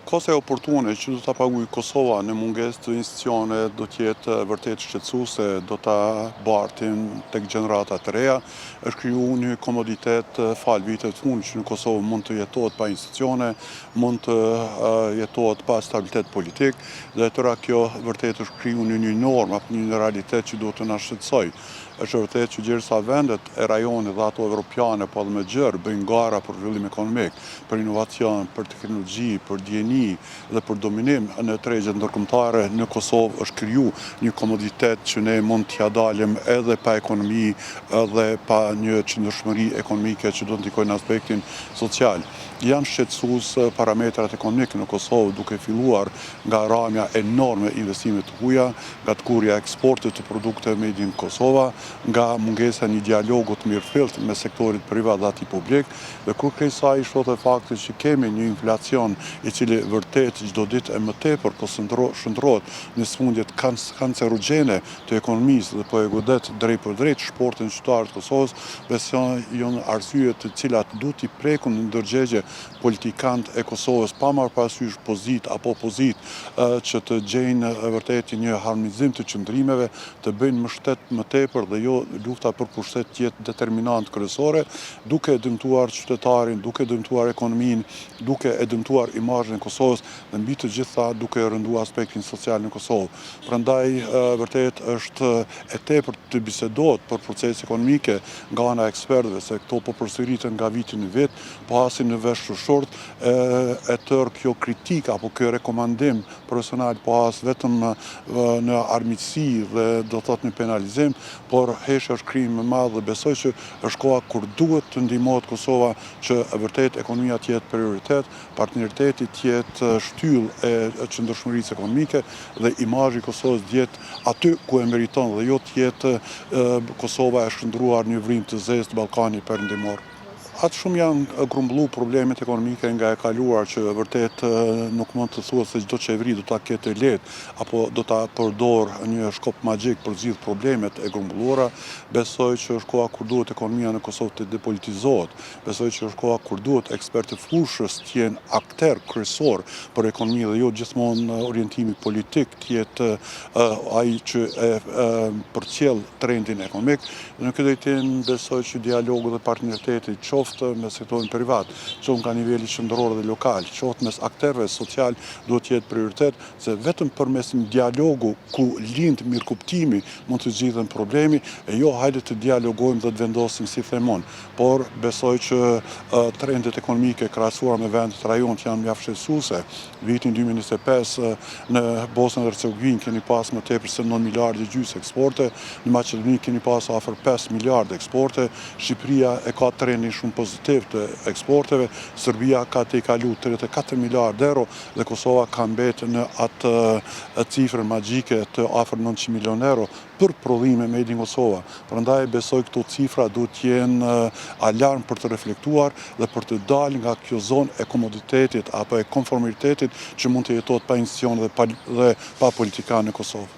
Kosa e oportune që do ta paguajë Kosova në mungesë të institucione do të jetë vërtet shqetësuese, do ta bartin tek gjenerata të reja. Është krijuar një komoditet fal viteve të fundit që në Kosovë mund të jetohet pa institucione, mund të jetohet pa stabilitet politik dhe tëra kjo vërtet është krijuar një normë apo një realitet që duhet të na shqetësojë. Është vërtet që gjithsa vendet e rajonit dhe ato evropiane po edhe më gjerë bëjnë gara për zhvillim ekonomik, për inovacion, për teknologji, për dijeni dhe për dominim në tregjet ndërkombëtare, në Kosovë është krijuar një komoditet që ne mund t'ja dalim edhe pa ekonomi edhe pa një qëndrueshmëri ekonomike që do të ndikojë në aspektin social. Janë shqetësues parametrat ekonomik në Kosovë duke filluar nga ramja enorme investime të huaja, nga tkurrja e eksportit të produkteve made in Kosova, nga mungesa një dialogu të mirëfillt me sektorit privat dhe ati publik, dhe kur krejsaj shtohet e fakti që kemi një inflacion i cili vërtet çdo ditë e më tepër po shndrohet në sëmundjet kancerogjene të ekonomisë dhe po e godet drejt për drejt shportin qytetar të Kosovës, besojnë arsye të cilat duhet i prekun në ndërgjegje politikant e Kosovës pa marrë parasysh pozit apo opozit që të gjejnë vërtet një harmonizim të qëndrimeve, të bëjnë mbështet më tepër dhe jo lufta për pushtet të jetë determinant kryesore, duke dëmtuar qytetarin, duke dëmtuar ekonominë, duke e dëmtuar imazhin e Kosovës dhe mbi të gjitha duke rënduar aspektin social në Kosovë. Prandaj vërtet është e tepërt të bisedohet për procese ekonomike nga ana e ekspertëve, se këto po përsëriten nga viti në vit, po hasin në vesh short e tërë kjo kritika apo kjo rekomandim profesional po has vetëm në armiqësi dhe do thotë në penalizim, por heshtja është krim më madh dhe besoj që është koha kur duhet të ndihmohet Kosova që vërtet ekonomia të jetë prioritet, partneriteti të jetë shtyllë e qëndrueshmërisë ekonomike dhe imazhi i Kosovës të jetë aty ku e meriton dhe jo të jetë Kosova e shndruar në një vrim të zezë të Ballkanit perëndimor. Atë shumë janë grumbullu problemet ekonomike nga e kaluar që vërtet nuk mund të thuhet se çdo qeveri do ta ketë lehtë apo do ta përdor një shkop magjik për zgjidh problemet e grumbulluara. Besoj që është koha kur duhet ekonomia në Kosovë të depolitizohet. Besoj që është koha kur duhet ekspertë fushës të jenë akter kryesor për ekonominë dhe jo gjithmonë orientimi politik të jetë ai që përcjell trendin ekonomik. Në këtë drejtim besoj që dialogu dhe partneriteti qoftë me sektorin privat, qoftë nga niveli qendror dhe lokal, qoftë mes akterëve social duhet të jetë prioritet, se vetëm përmes një dialogu ku lind mirëkuptimi mund të zgjidhen problemi, e jo hajde të dialogojmë dhe të vendosim si themon. Por besoj që trendet ekonomike krahasuar me vendet rajonit janë mjaft shqetësuese. Vitin 2025 në Bosnjë dhe Hercegovinë keni pas më tepër se 9 miliardë gjysmë eksporte, në Maqedoni keni pas afër 5 miliardë eksporte, Shqipëria e ka trendin shumë pozitiv të eksporteve, Serbia ka të i kalu 34 miliardë euro dhe Kosova ka mbetë në atë cifrën magjike të afër 900 milion euro për prodhime made in Kosova. Prandaj besoj këto cifra duhet të jenë alarm për të reflektuar dhe për të dalë nga kjo zonë e komoditetit apo e konformitetit që mund të jetohet pa institucione dhe pa politikanë në Kosovë.